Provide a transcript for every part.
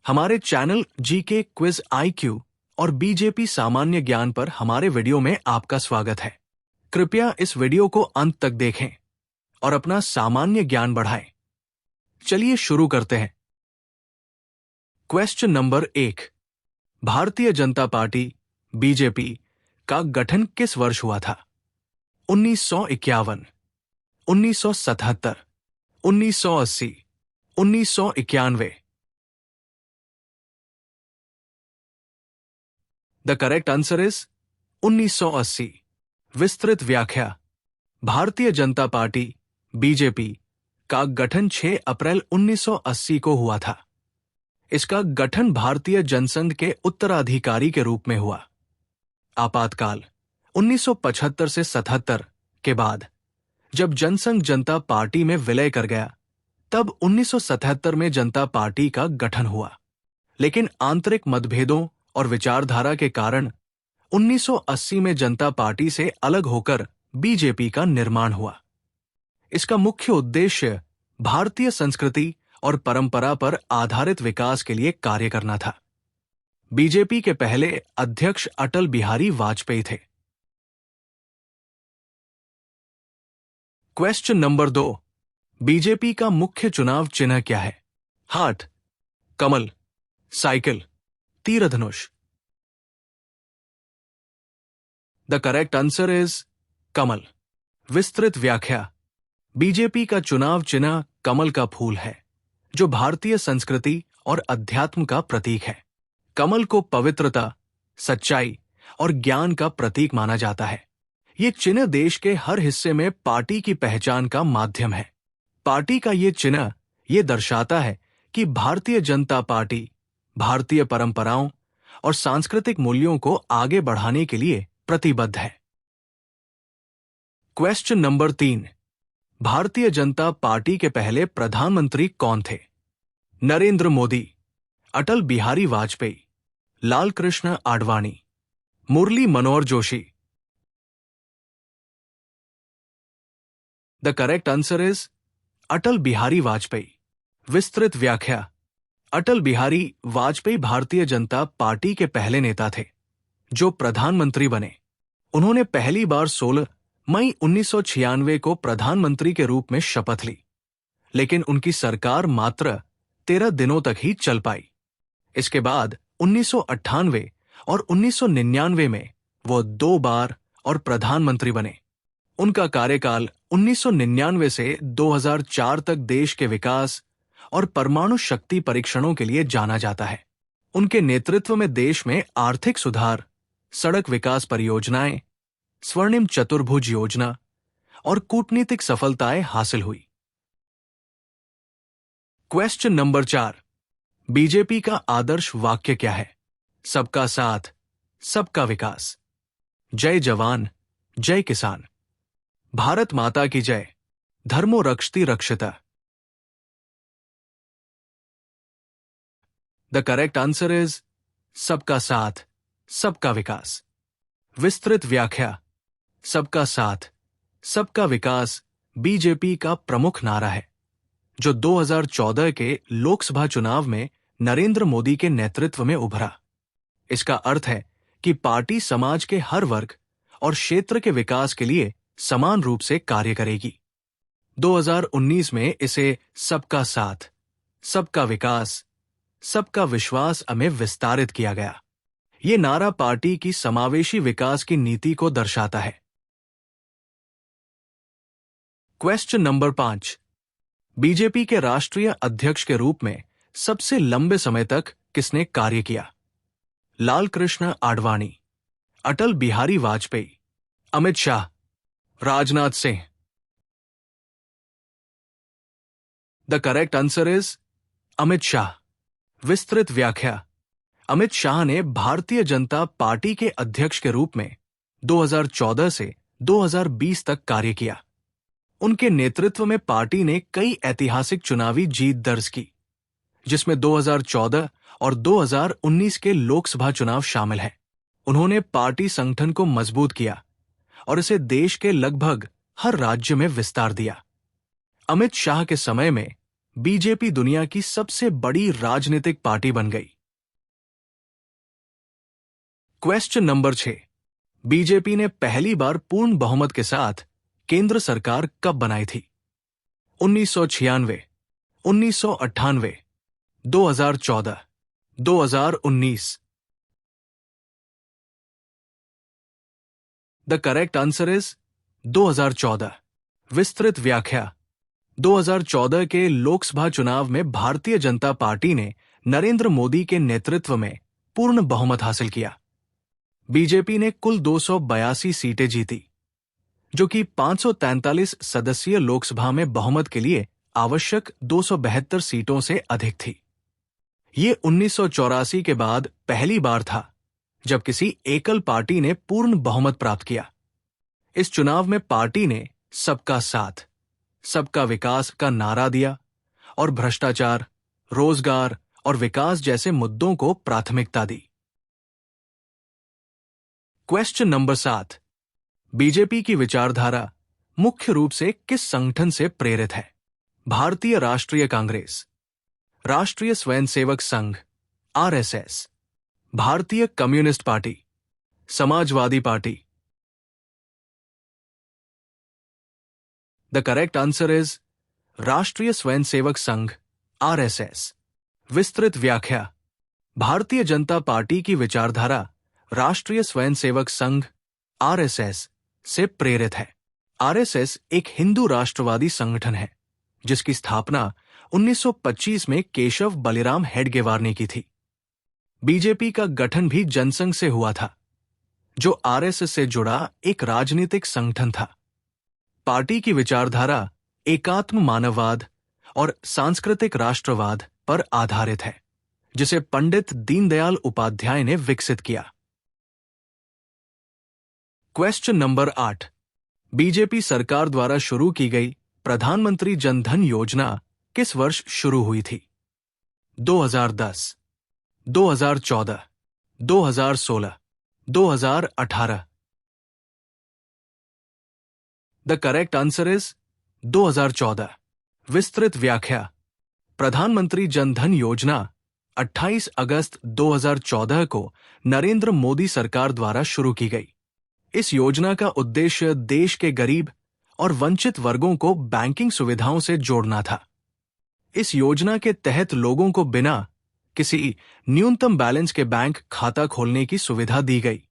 हमारे channel GK quiz IQ और BJP सामान्य ज्ञान पर हमारे वीडियो में आपका स्वागत है। कृपया इस वीडियो को अंत तक देखें और अपना सामान्य ज्ञान बढ़ाएं। चलिए शुरू करते हैं। Question number 1। भारतीय जनता पार्टी बीजेपी का गठन किस वर्ष हुआ था? 1951, 1977, 1980, 1991। The correct answer is 1980। विस्तृत व्याख्या। भारतीय जनता पार्टी बीजेपी का गठन 6 अप्रैल 1980 को हुआ था। इसका गठन भारतीय जनसंघ के उत्तराधिकारी के रूप में हुआ। आपातकाल 1975 से 77 के बाद जब जनसंघ जनता पार्टी में विलय कर गया, तब 1977 में जनता पार्टी का गठन हुआ। लेकिन आंतरिक मतभेदों और विचारधारा के कारण 1980 में जनता पार्टी से अलग होकर बीजेपी का निर्माण हुआ। इसका मुख्य उद्देश्य भारतीय संस्कृति और परंपरा पर आधारित विकास के लिए कार्य करना था। बीजेपी के पहले अध्यक्ष अटल बिहारी वाजपेयी थे। Question number 2। बीजेपी का मुख्य चुनाव चिन्ह क्या है? हार्ट, कमल, साइकिल, तीरधनुष। द करेक्ट आंसर इज कमल। विस्तृत व्याख्या। बीजेपी का चुनाव चिन्ह कमल का फूल है, जो भारतीय संस्कृति और अध्यात्म का प्रतीक है। कमल को पवित्रता, सच्चाई और ज्ञान का प्रतीक माना जाता है। ये चिन्ह देश के हर हिस्से में पार्टी की पहचान का माध्यम है। पार्टी का ये चिन्ह ये दर्शाता है कि भारतीय जनता पार्टी भारतीय परंपराओं और सांस्कृतिक मूल्यों को आगे बढ़ाने के लिए प्रतिबद्ध है। Question number 3। भारतीय जनता पार्टी के पहले प्रधानमंत्री कौन थे? Narendra Modi, Atal Bihari Vajpayee, Lal Krishna Advani, Murli Manohar Joshi. The correct answer is Atal Bihari Vajpayee. विस्तृत व्याख्या। अटल बिहारी वाजपेयी भारतीय जनता पार्टी के पहले नेता थे जो प्रधानमंत्री बने। उन्होंने पहली बार 16 मई 1996 को प्रधानमंत्री के रूप में शपथ ली, लेकिन उनकी सरकार मात्र 13 दिनों तक ही चल पाई। इसके बाद 1998 और 1999 में वो 2 बार और प्रधानमंत्री बने। उनका कार्यकाल 1999 से 2004 तक देश के विकास और परमाणु शक्ति परीक्षणों के लिए जाना जाता है। उनके नेतृत्व में देश में आर्थिक सुधार, सड़क विकास परियोजनाएं, स्वर्णिम चतुर्भुज योजना और कूटनीतिक सफलताएं हासिल हुई। Question number 4। बीजेपी का आदर्श वाक्य क्या है? सबका साथ, सबका विकास, जय जवान, जय किसान, भारत माता की जय, धर्मो रक्षति रक्षिता। द करेक्ट आंसर इज सबका साथ, सबका विकास। विस्तृत व्याख्या। सबका साथ, सबका विकास बीजेपी का प्रमुख नारा है, जो 2014 के लोकसभा चुनाव में नरेंद्र मोदी के नेतृत्व में उभरा। इसका अर्थ है कि पार्टी समाज के हर वर्ग और क्षेत्र के विकास के लिए समान रूप से कार्य करेगी। 2019 में इसे सबका साथ, सबका विकास, सबका विश्वास में विस्तारित किया गया। ये नारा पार्टी की समावेशी विकास की नीति को दर्शाता है। Question number 5। बीजेपी के राष्ट्रीय अध्यक्ष के रूप में सबसे लंबे समय तक किसने कार्य किया? Lal Krishna Advani, Atal Bihari Vajpayee, Amit Shah, Rajnath Singh. The correct answer is Amit Shah. विस्तृत व्याख्या। अमित शाह ने भारतीय जनता पार्टी के अध्यक्ष के रूप में 2014 से 2020 तक कार्य किया। उनके नेतृत्व में पार्टी ने कई ऐतिहासिक चुनावी जीत दर्ज की, जिसमें 2014 और 2019 के लोकसभा चुनाव शामिल हैं। उन्होंने पार्टी संगठन को मजबूत किया और इसे देश के लगभग हर राज्य में विस्तार दिया। अमित शाह के समय में बीजेपी दुनिया की सबसे बड़ी राजनीतिक पार्टी बन गई। Question number 6। बीजेपी ने पहली बार पूर्ण बहुमत के साथ केंद्र सरकार कब बनाई थी? 1996, 1998, 2014, 2019। The correct answer is 2014। विस्तृत व्याख्या। 2014 के लोकसभा चुनाव में भारतीय जनता पार्टी ने नरेंद्र मोदी के नेतृत्व में पूर्ण बहुमत हासिल किया। बीजेपी ने कुल 282 सीटें जीती, जो कि 543 सदस्यीय लोकसभा में बहुमत के लिए आवश्यक 272 सीटों से अधिक थी। ये 1984 के बाद पहली बार था जब किसी एकल पार्टी ने पूर्ण बहुमत प्राप्त किया। इस चुनाव में पार्टी ने सबका साथ, सबका विकास का नारा दिया और भ्रष्टाचार, रोजगार और विकास जैसे मुद्दों को प्राथमिकता दी। Question number 7। बीजेपी की विचारधारा मुख्य रूप से किस संगठन से प्रेरित है? भारतीय राष्ट्रीय कांग्रेस, राष्ट्रीय स्वयंसेवक संघ आरएसएस, भारतीय communist party, Samajwadi party. The correct answer is राष्ट्रीय स्वयंसेवक संघ आरएसएस। विस्तृत व्याख्या। भारतीय जनता पार्टी की विचारधारा राष्ट्रीय स्वयंसेवक संघ आरएसएस से प्रेरित है। आरएसएस एक हिंदू राष्ट्रवादी संगठन है जिसकी स्थापना 1925 में केशव बलिराम हेडगेवार ने की थी। बीजेपी का गठन भी जनसंघ से हुआ था, जो आरएसएस से जुड़ा एक राजनीतिक संगठन था। पार्टी की विचारधारा एकात्म मानववाद और सांस्कृतिक राष्ट्रवाद पर आधारित है, जिसे पंडित दीनदयाल उपाध्याय ने विकसित किया। Question number 8। बीजेपी सरकार द्वारा शुरू की गई प्रधानमंत्री जन धन योजना किस वर्ष शुरू हुई थी? 2010, 2014, 2016, 2018। The correct answer is 2014। विस्तृत व्याख्या। प्रधानमंत्री जन धन योजना 28 अगस्त 2014 को नरेंद्र मोदी सरकार द्वारा शुरू की गई। इस योजना का उद्देश्य देश के गरीब और वंचित वर्गों को बैंकिंग सुविधाओं से जोड़ना था। इस योजना के तहत लोगों को बिना किसी न्यूनतम बैलेंस के बैंक खाता खोलने की सुविधा दी गई।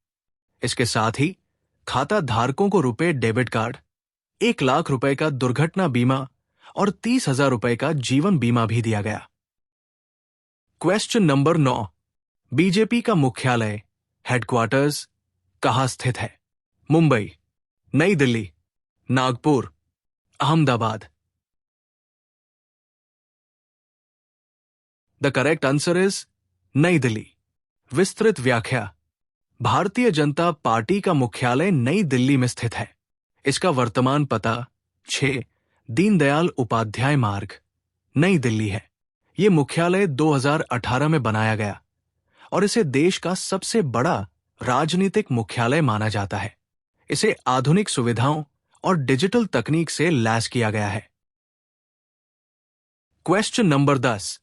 इसके साथ ही खाता धारकों को रुपए डेबिट कार्ड, 1 लाख रुपए का दुर्घटना बीमा और 30,000 रुपए का जीवन बीमा भी दिया गया। Question number 9। बीजेपी का मुख्यालय, हेडक्वार्टर्स कहां स्थित है? मुंबई, नई Delhi, Nagpur, Ahmedabad. The correct answer is नई दिल्ली। विस्तृत व्याख्या। भारतीय जनता पार्टी का मुख्यालय नई दिल्ली में स्थित है। इसका वर्तमान पता 6 दीनदयाल उपाध्याय मार्ग, नई दिल्ली है। यह मुख्यालय 2018 में बनाया गया और इसे देश का सबसे बड़ा राजनीतिक मुख्यालय माना जाता है। इसे आधुनिक सुविधाओं और डिजिटल तकनीक से लैस किया गया है। Question number 10।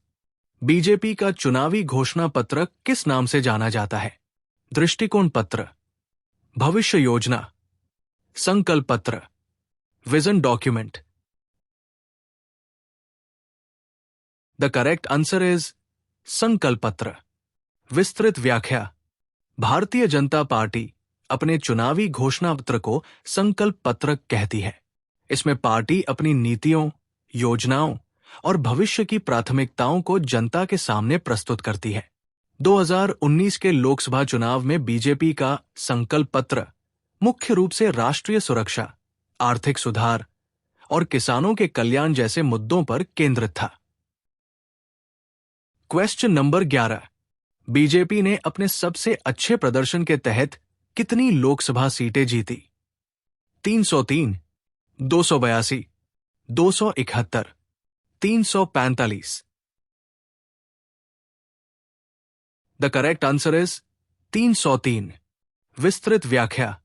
बीजेपी का चुनावी घोषणा पत्र किस नाम से जाना जाता है? दृष्टिकोण पत्र, भविष्य योजना, संकल्प पत्र, vision document. The correct answer is संकल्प पत्र। विस्तृत व्याख्या। भारतीय जनता पार्टी अपने चुनावी घोषणा पत्र को संकल्प पत्र कहती है। इसमें पार्टी अपनी नीतियों, योजनाओं और भविष्य की प्राथमिकताओं को जनता के सामने प्रस्तुत करती है। 2019 के लोकसभा चुनाव में बीजेपी का संकल्प पत्र मुख्य रूप से राष्ट्रीय सुरक्षा, आर्थिक सुधार और किसानों के कल्याण जैसे मुद्दों पर केंद्रित था। Question number 11। बीजेपी ने अपने सबसे अच्छे प्रदर्शन के तहत कितनी लोकसभा सीटें जीती? 303, 282, 271, 345। The correct answer is 303। विस्तृत व्याख्या।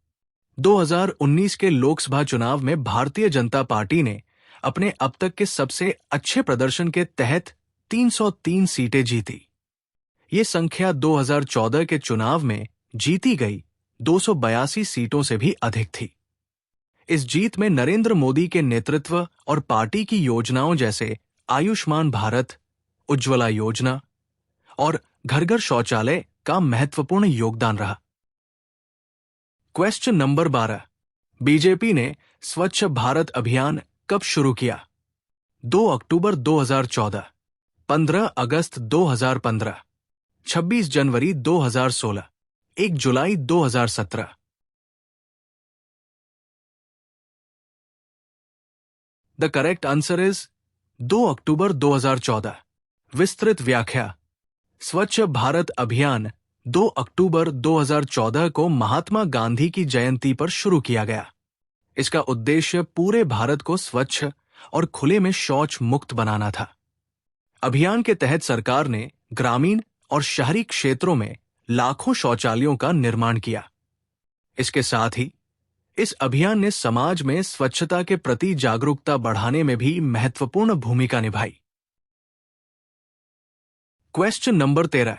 2019 के लोकसभा चुनाव में भारतीय जनता पार्टी ने अपने अब तक के सबसे अच्छे प्रदर्शन के तहत 303 सीटें जीती। ये संख्या 2014 के चुनाव में जीती गई 282 सीटों से भी अधिक थी। इस जीत में नरेंद्र मोदी के नेतृत्व और पार्टी की योजनाओं जैसे आयुष्मान भारत, उज्ज्वला योजना और घर घर शौचालय का महत्वपूर्ण योगदान रहा। Question number 12। बीजेपी ने स्वच्छ भारत अभियान कब शुरू किया? 2 अक्टूबर 2014, 15 अगस्त 2015, 26 जनवरी 2016, 1 जुलाई 2017। द करेक्ट आंसर इज 2 अक्टूबर 2014। विस्तृत व्याख्या। स्वच्छ भारत अभियान 2 अक्टूबर 2014 को महात्मा गांधी की जयंती पर शुरू किया गया। इसका उद्देश्य पूरे भारत को स्वच्छ और खुले में शौच मुक्त बनाना था। अभियान के तहत सरकार ने ग्रामीण और शहरी क्षेत्रों में लाखों शौचालयों का निर्माण किया। इसके साथ ही इस अभियान ने समाज में स्वच्छता के प्रति जागरूकता बढ़ाने में भी महत्वपूर्ण भूमिका निभाई। Question number 13।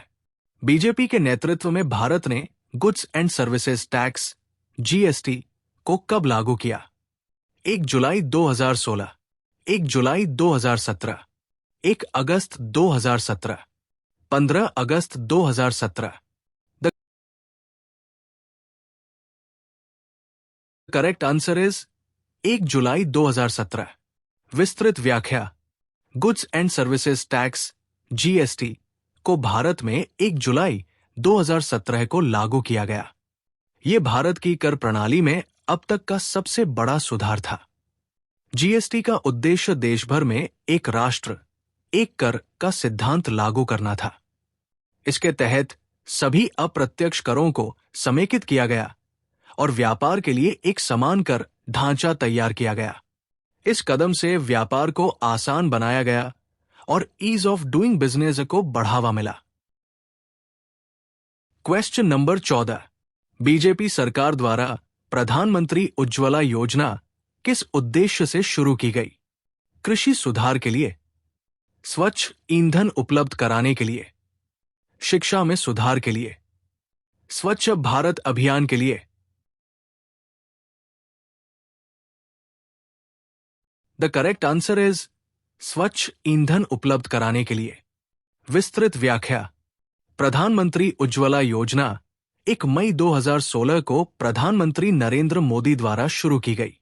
बीजेपी के नेतृत्व में भारत ने goods and services tax (GST) को कब लागू किया? 1 जुलाई 2016, 1 जुलाई 2017, 1 अगस्त 2017, 15 अगस्त 2017। द करेक्ट आंसर इज 1 जुलाई 2017। विस्तृत व्याख्या। Goods and services tax (GST) को भारत में 1 जुलाई 2017 को लागू किया गया। ये भारत की कर प्रणाली में अब तक का सबसे बड़ा सुधार था। जीएसटी का उद्देश्य देश भर में एक राष्ट्र, एक कर का सिद्धांत लागू करना था। इसके तहत सभी अप्रत्यक्ष करों को समेकित किया गया और व्यापार के लिए एक समान कर ढांचा तैयार किया गया। इस कदम से व्यापार को आसान बनाया गया और ईज ऑफ डूइंग बिजनेस को बढ़ावा मिला। Question number 14। बीजेपी सरकार द्वारा प्रधानमंत्री उज्ज्वला योजना किस उद्देश्य से शुरू की गई? कृषि सुधार के लिए, स्वच्छ ईंधन उपलब्ध कराने के लिए, शिक्षा में सुधार के लिए, स्वच्छ भारत अभियान के लिए। द करेक्ट आंसर इज स्वच्छ ईंधन उपलब्ध कराने के लिए। विस्तृत व्याख्या। प्रधानमंत्री उज्ज्वला योजना 1 मई 2016 को प्रधानमंत्री नरेंद्र मोदी द्वारा शुरू की गई।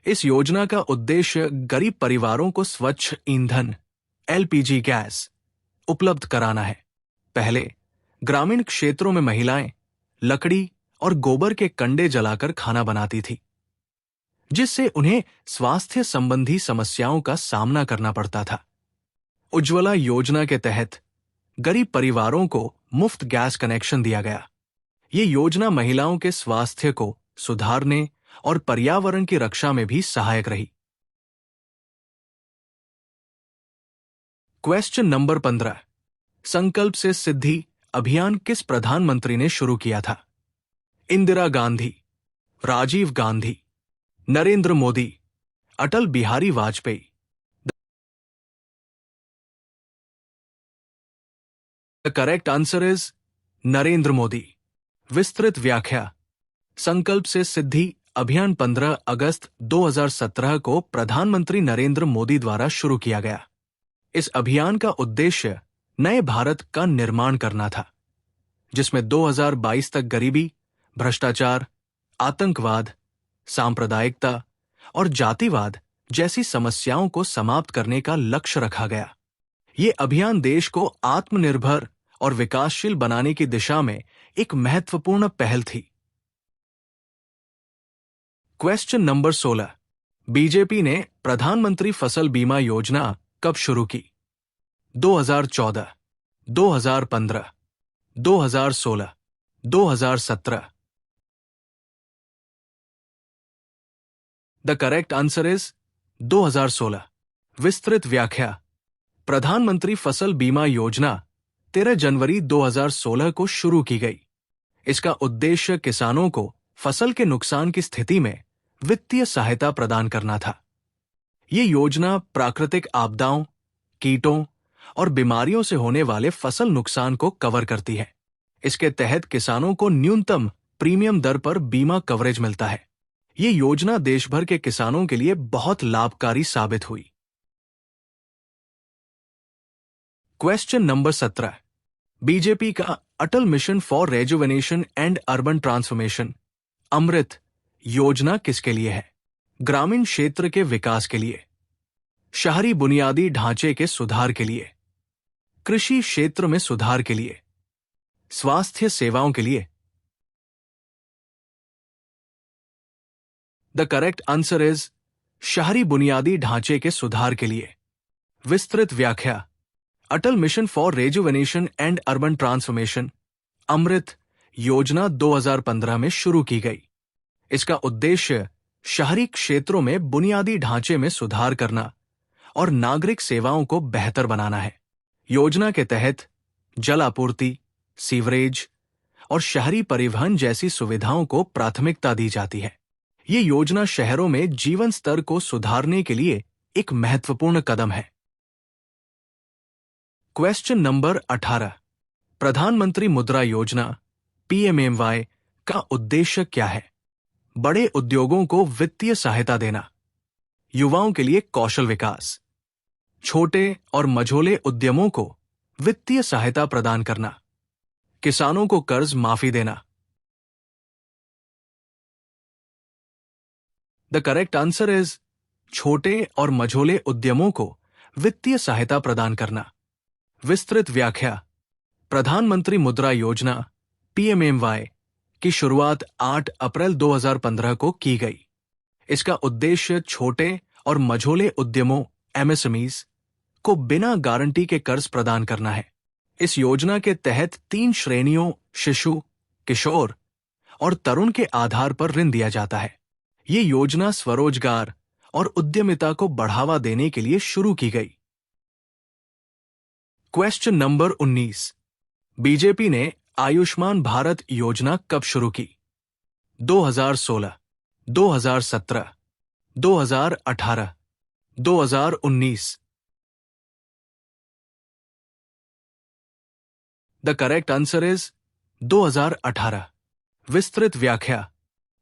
इस योजना का उद्देश्य गरीब परिवारों को स्वच्छ ईंधन (एलपीजी) गैस उपलब्ध कराना है। पहले ग्रामीण क्षेत्रों में महिलाएं लकड़ी और गोबर के कंडे जलाकर खाना बनाती थी, जिससे उन्हें स्वास्थ्य संबंधी समस्याओं का सामना करना पड़ता था। उज्ज्वला योजना के तहत गरीब परिवारों को मुफ्त गैस कनेक्शन दिया गया। ये योजना महिलाओं के स्वास्थ्य को सुधारने और पर्यावरण की रक्षा में भी सहायक रही। Question number 15। संकल्प से सिद्धि अभियान किस प्रधानमंत्री ने शुरू किया था? Indira Gandhi, Rajiv Gandhi, Narendra Modi, Atal Bihari Vajpayee. The correct answer is Narendra Modi. विस्तृत व्याख्या। संकल्प से सिद्धि अभियान 15 अगस्त 2017 को प्रधानमंत्री नरेंद्र मोदी द्वारा शुरू किया गया। इस अभियान का उद्देश्य नए भारत का निर्माण करना था, जिसमें 2022 तक गरीबी, भ्रष्टाचार, आतंकवाद, सांप्रदायिकता और जातिवाद जैसी समस्याओं को समाप्त करने का लक्ष्य रखा गया। ये अभियान देश को आत्मनिर्भर और विकासशील बनाने की दिशा में एक महत्वपूर्ण पहल थी। Question number 16। बीजेपी ने प्रधानमंत्री फसल बीमा योजना कब शुरू की? 2014, 2015, 2016, 2017। The correct answer is 2016। विस्तृत व्याख्या। प्रधानमंत्री फसल बीमा योजना 13 जनवरी 2016 को शुरू की गई। इसका उद्देश्य किसानों को फसल के नुकसान की स्थिति में वित्तीय सहायता प्रदान करना था। ये योजना प्राकृतिक आपदाओं, कीटों और बीमारियों से होने वाले फसल नुकसान को कवर करती है। इसके तहत किसानों को न्यूनतम प्रीमियम दर पर बीमा कवरेज मिलता है। ये योजना देश भर के किसानों के लिए बहुत लाभकारी साबित हुई। Question number 17। बीजेपी का Atal mission for rejuvenation and urban transformation Amrut योजना किसके लिए है? ग्रामीण क्षेत्र के विकास के लिए, शहरी बुनियादी ढांचे के सुधार के लिए, कृषि क्षेत्र में सुधार के लिए, स्वास्थ्य सेवाओं के लिए। द करेक्ट आंसर इज शहरी बुनियादी ढांचे के सुधार के लिए। विस्तृत व्याख्या। Atal mission for rejuvenation and urban transformation Amrut योजना 2015 में शुरू की गई। इसका उद्देश्य शहरी क्षेत्रों में बुनियादी ढांचे में सुधार करना और नागरिक सेवाओं को बेहतर बनाना है। योजना के तहत जल आपूर्ति, सीवरेज और शहरी परिवहन जैसी सुविधाओं को प्राथमिकता दी जाती है। ये योजना शहरों में जीवन स्तर को सुधारने के लिए एक महत्वपूर्ण कदम है। Question number 18। प्रधानमंत्री मुद्रा योजना PMAY का उद्देश्य क्या है? बड़े उद्योगों को वित्तीय सहायता देना, युवाओं के लिए कौशल विकास, छोटे और मझोले उद्यमों को वित्तीय सहायता प्रदान करना, किसानों को कर्ज माफी देना। द करेक्ट आंसर इज छोटे और मझोले उद्यमों को वित्तीय सहायता प्रदान करना। विस्तृत व्याख्या। प्रधानमंत्री मुद्रा योजना PMAY की शुरुआत 8 अप्रैल 2015 को की गई। इसका उद्देश्य छोटे और मझोले उद्यमों MSMEs को बिना गारंटी के कर्ज प्रदान करना है। इस योजना के तहत 3 श्रेणियों शिशु, किशोर और तरुण के आधार पर ऋण दिया जाता है। ये योजना स्वरोजगार और उद्यमिता को बढ़ावा देने के लिए शुरू की गई। Question number 19। बीजेपी ने आयुष्मान भारत योजना कब शुरू की? 2016, 2017, 2018, 2019। The correct answer is 2018। विस्तृत व्याख्या।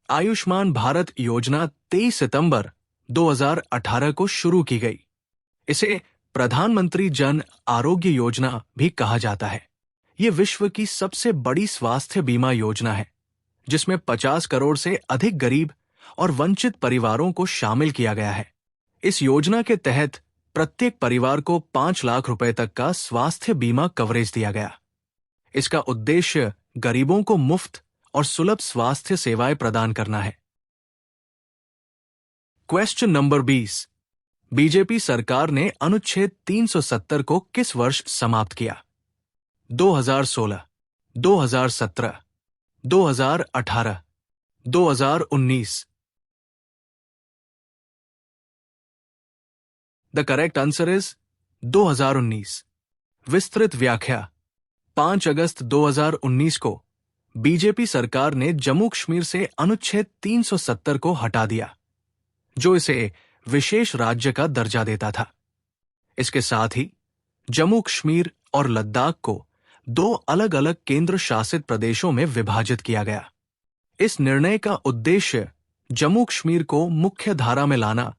आयुष्मान भारत योजना 23 सितंबर 2018 को शुरू की गई। इसे प्रधानमंत्री जन आरोग्य योजना भी कहा जाता है। ये विश्व की सबसे बड़ी स्वास्थ्य बीमा योजना है, जिसमें 50 करोड़ से अधिक गरीब और वंचित परिवारों को शामिल किया गया है। इस योजना के तहत प्रत्येक परिवार को 5 लाख रुपए तक का स्वास्थ्य बीमा कवरेज दिया गया। इसका उद्देश्य गरीबों को मुफ्त और सुलभ स्वास्थ्य सेवाएं प्रदान करना है। Question number 20। बीजेपी सरकार ने अनुच्छेद 370 को किस वर्ष समाप्त किया? 2016, 2017, 2018, 2019। The correct answer is 2019। विस्तृत व्याख्या। 5 अगस्त 2019 को बीजेपी सरकार ने जम्मू कश्मीर से अनुच्छेद 370 को हटा दिया, जो इसे विशेष राज्य का दर्जा देता था। इसके साथ ही जम्मू कश्मीर और लद्दाख को 2 अलग अलग केंद्र शासित प्रदेशों में विभाजित किया गया। इस निर्णय का उद्देश्य जम्मू कश्मीर को मुख्य धारा में लाना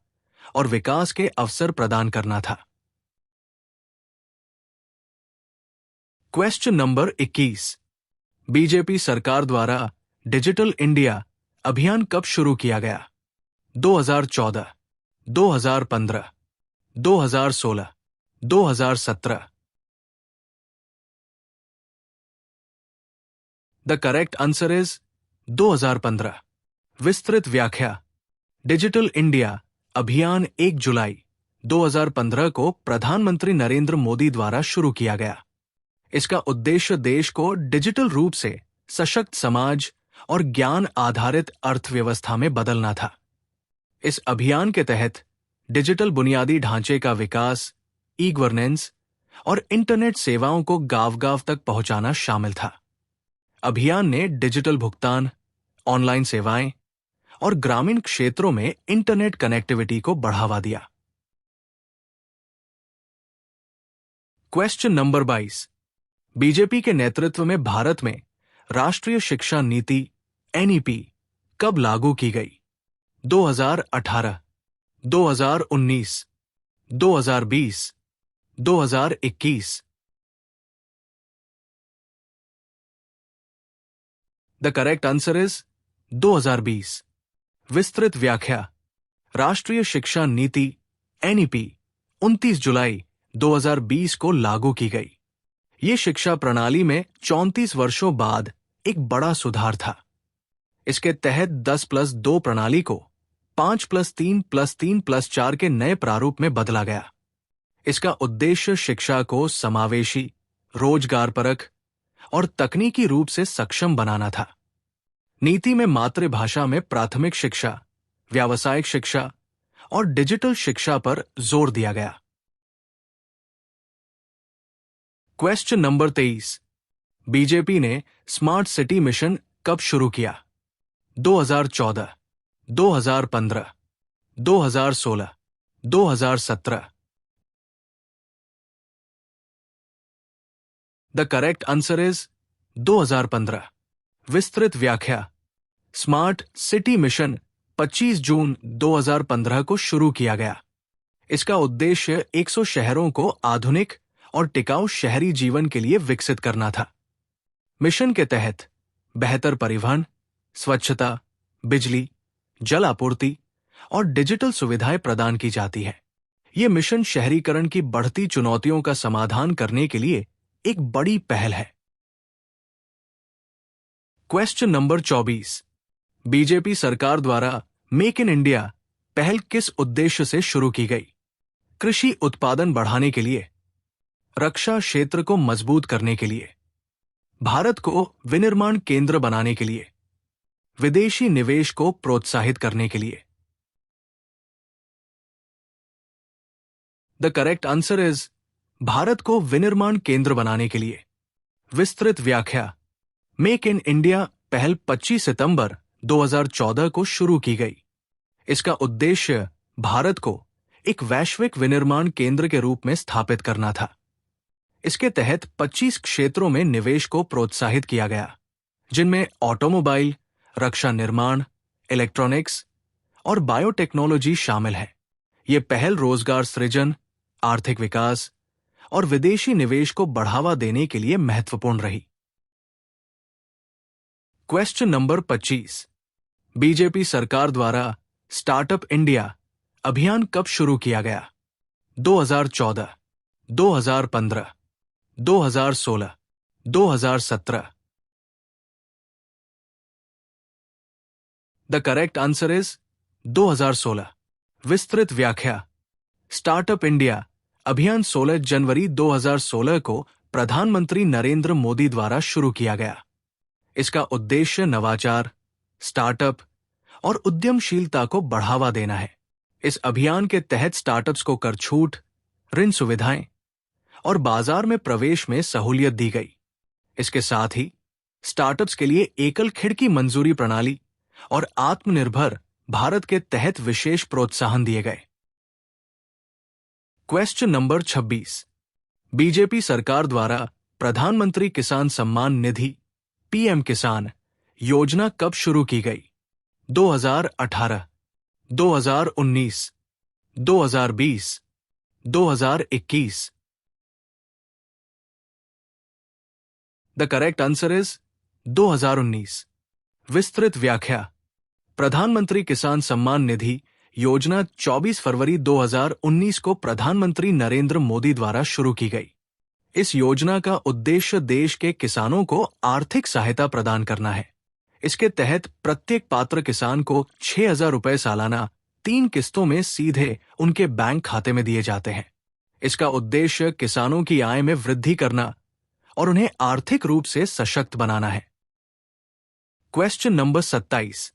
और विकास के अवसर प्रदान करना था। Question number 21। बीजेपी सरकार द्वारा डिजिटल इंडिया अभियान कब शुरू किया गया? 2014, 2015, 2016, 2017। The correct answer is 2015। विस्तृत व्याख्या। डिजिटल इंडिया अभियान 1 जुलाई 2015 को प्रधानमंत्री नरेंद्र मोदी द्वारा शुरू किया गया। इसका उद्देश्य देश को डिजिटल रूप से सशक्त समाज और ज्ञान आधारित अर्थव्यवस्था में बदलना था। इस अभियान के तहत डिजिटल बुनियादी ढांचे का विकास, ई-गवर्नेंस और इंटरनेट सेवाओं को गांव-गांव तक पहुंचाना शामिल था। अभियान ने डिजिटल भुगतान, ऑनलाइन सेवाएं और ग्रामीण क्षेत्रों में इंटरनेट कनेक्टिविटी को बढ़ावा दिया। Question number 22। बीजेपी के नेतृत्व में भारत में राष्ट्रीय शिक्षा नीति एनईपी कब लागू की गई? 2018, 2019, 2020, 2021। The correct answer is 2020। विस्तृत व्याख्या। राष्ट्रीय शिक्षा नीति एनईपी 29 जुलाई 2020 को लागू की गई। ये शिक्षा प्रणाली में 34 वर्षों बाद एक बड़ा सुधार था। इसके तहत 10+2 प्रणाली को 5+3+3+4 के नए प्रारूप में बदला गया। इसका उद्देश्य शिक्षा को समावेशी, रोजगारपरक और तकनीकी रूप से सक्षम बनाना था। नीति में मातृभाषा में प्राथमिक शिक्षा, व्यावसायिक शिक्षा और डिजिटल शिक्षा पर जोर दिया गया। Question number 23। बीजेपी ने स्मार्ट सिटी मिशन कब शुरू किया? 2014, 2015, 2016, 2017। The correct answer is 2015। विस्तृत व्याख्या। स्मार्ट सिटी मिशन 25 जून 2015 को शुरू किया गया। इसका उद्देश्य 100 शहरों को आधुनिक और टिकाऊ शहरी जीवन के लिए विकसित करना था। मिशन के तहत बेहतर परिवहन, स्वच्छता, बिजली, जल आपूर्ति और डिजिटल सुविधाएं प्रदान की जाती है। ये मिशन शहरीकरण की बढ़ती चुनौतियों का समाधान करने के लिए एक बड़ी पहल है। Question number 24। बीजेपी सरकार द्वारा मेक इन इंडिया पहल किस उद्देश्य से शुरू की गई? कृषि उत्पादन बढ़ाने के लिए, रक्षा क्षेत्र को मजबूत करने के लिए, भारत को विनिर्माण केंद्र बनाने के लिए, विदेशी निवेश को प्रोत्साहित करने के लिए। The correct answer is Bharat को विनिर्माण केंद्र बनाने के लिए। विस्तृत व्याख्या। मेक इन इंडिया पहल 25 सितंबर 2014 को शुरू की गई। इसका उद्देश्य भारत को एक वैश्विक विनिर्माण केंद्र के रूप में स्थापित करना था। इसके तहत 25 क्षेत्रों में निवेश को प्रोत्साहित किया गया, जिनमें ऑटोमोबाइल, रक्षा निर्माण, इलेक्ट्रॉनिक्स और बायोटेक्नोलॉजी शामिल है। ये पहल रोजगार सृजन, आर्थिक विकास और विदेशी निवेश को बढ़ावा देने के लिए महत्वपूर्ण रही। Question number 25। बीजेपी सरकार द्वारा स्टार्टअप इंडिया अभियान कब शुरू किया गया? 2014, 2015, 2016, 2017। The correct answer is 2016। विस्तृत व्याख्या। स्टार्टअप इंडिया अभियान 16 जनवरी 2016 को प्रधानमंत्री नरेंद्र मोदी द्वारा शुरू किया गया। इसका उद्देश्य नवाचार, स्टार्टअप और उद्यमशीलता को बढ़ावा देना है। इस अभियान के तहत स्टार्टअप्स को कर छूट, ऋण सुविधाएं और बाजार में प्रवेश में सहूलियत दी गई। इसके साथ ही स्टार्टअप्स के लिए एकल खिड़की मंजूरी प्रणाली और आत्मनिर्भर भारत के तहत विशेष प्रोत्साहन दिए गए। Question number 26। बीजेपी सरकार द्वारा प्रधानमंत्री किसान सम्मान निधि पीएम किसान योजना कब शुरू की गई? 2018, 2019, 2020, 2021। The correct answer is 2019। विस्तृत व्याख्या। प्रधानमंत्री किसान सम्मान निधि योजना 24 फरवरी 2019 को प्रधानमंत्री नरेंद्र मोदी द्वारा शुरू की गई। इस योजना का उद्देश्य देश के किसानों को आर्थिक सहायता प्रदान करना है। इसके तहत प्रत्येक पात्र किसान को 6,000 रुपए सालाना 3 किस्तों में सीधे उनके बैंक खाते में दिए जाते हैं। इसका उद्देश्य किसानों की आय में वृद्धि करना और उन्हें आर्थिक रूप से सशक्त बनाना है। Question number 27।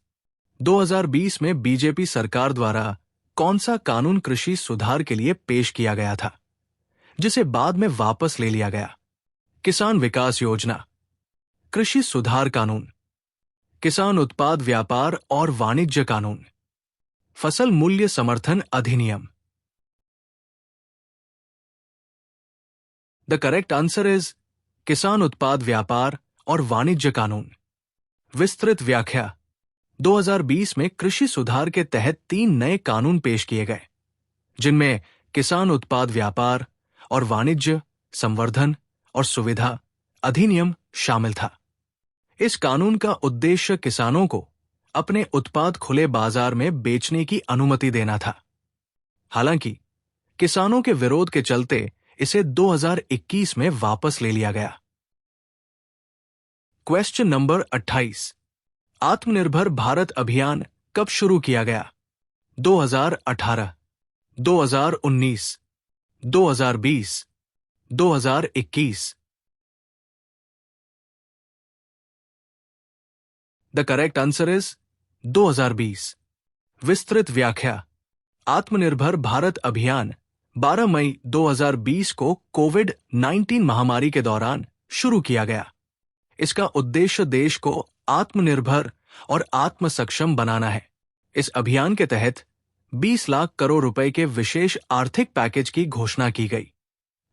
2020 में बीजेपी सरकार द्वारा कौन सा कानून कृषि सुधार के लिए पेश किया गया था, जिसे बाद में वापस ले लिया गया? किसान विकास योजना, कृषि सुधार कानून, किसान उत्पाद व्यापार और वाणिज्य कानून, फसल मूल्य समर्थन अधिनियम। द करेक्ट आंसर इज किसान उत्पाद व्यापार और वाणिज्य कानून। विस्तृत व्याख्या। 2020 में कृषि सुधार के तहत 3 नए कानून पेश किए गए, जिनमें किसान उत्पाद व्यापार और वाणिज्य संवर्धन और सुविधा अधिनियम शामिल था। इस कानून का उद्देश्य किसानों को अपने उत्पाद खुले बाजार में बेचने की अनुमति देना था। हालांकि किसानों के विरोध के चलते इसे 2021 में वापस ले लिया गया। Question number 28। आत्मनिर्भर भारत अभियान कब शुरू किया गया? 2018, 2019, 2020, 2021। The correct answer is 2020। विस्तृत व्याख्या। आत्मनिर्भर भारत अभियान 12 मई 2020 को कोविड-19 महामारी के दौरान शुरू किया गया। इसका उद्देश्य देश को आत्मनिर्भर और आत्मसक्षम बनाना है। इस अभियान के तहत 20 लाख करोड़ रुपए के विशेष आर्थिक पैकेज की घोषणा की गई,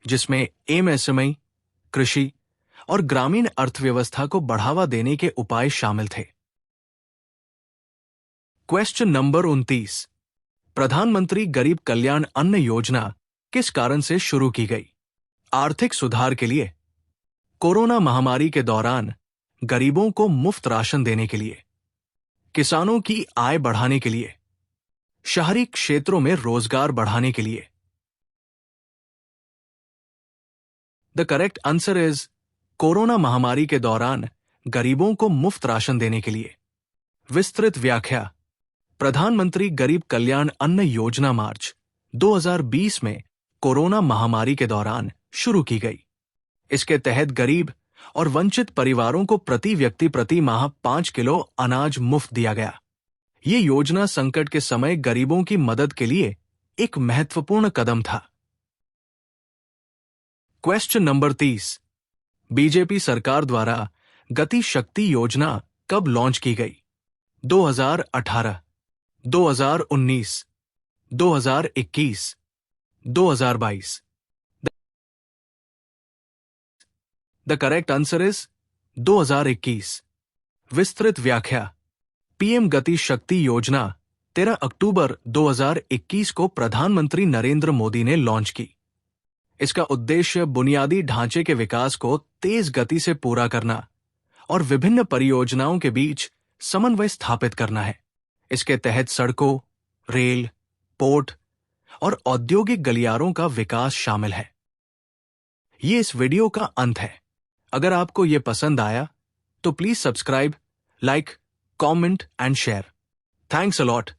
जिसमें एमएसएमई, कृषि और ग्रामीण अर्थव्यवस्था को बढ़ावा देने के उपाय शामिल थे। Question number 29। प्रधानमंत्री गरीब कल्याण अन्न योजना किस कारण से शुरू की गई? आर्थिक सुधार के लिए, कोरोना महामारी के दौरान गरीबों को मुफ्त राशन देने के लिए, किसानों की आय बढ़ाने के लिए, शहरी क्षेत्रों में रोजगार बढ़ाने के लिए। The correct answer is corona महामारी के दौरान गरीबों को मुफ्त राशन देने के लिए। विस्तृत व्याख्या। प्रधानमंत्री गरीब कल्याण अन्न योजना मार्च 2020 में कोरोना महामारी के दौरान शुरू की गई। इसके तहत गरीब और वंचित परिवारों को प्रति व्यक्ति प्रति माह 5 किलो अनाज मुफ्त दिया गया। ये योजना संकट के समय गरीबों की मदद के लिए एक महत्वपूर्ण कदम था। Question number 30। बीजेपी सरकार द्वारा गति शक्ति योजना कब लॉन्च की गई? 2018, 2019, 2021, 2022। The correct answer is 2021। विस्तृत व्याख्या। पीएम गति शक्ति योजना 13 अक्टूबर 2021 को प्रधानमंत्री नरेंद्र मोदी ने लॉन्च की। इसका उद्देश्य बुनियादी ढांचे के विकास को तेज गति से पूरा करना और विभिन्न परियोजनाओं के बीच समन्वय स्थापित करना है। इसके तहत सड़कों, रेल, पोर्ट और औद्योगिक गलियारों का विकास शामिल है। ये इस वीडियो का अंत है। अगर आपको ये पसंद आया तो please subscribe, like, comment and share. Thanks a lot.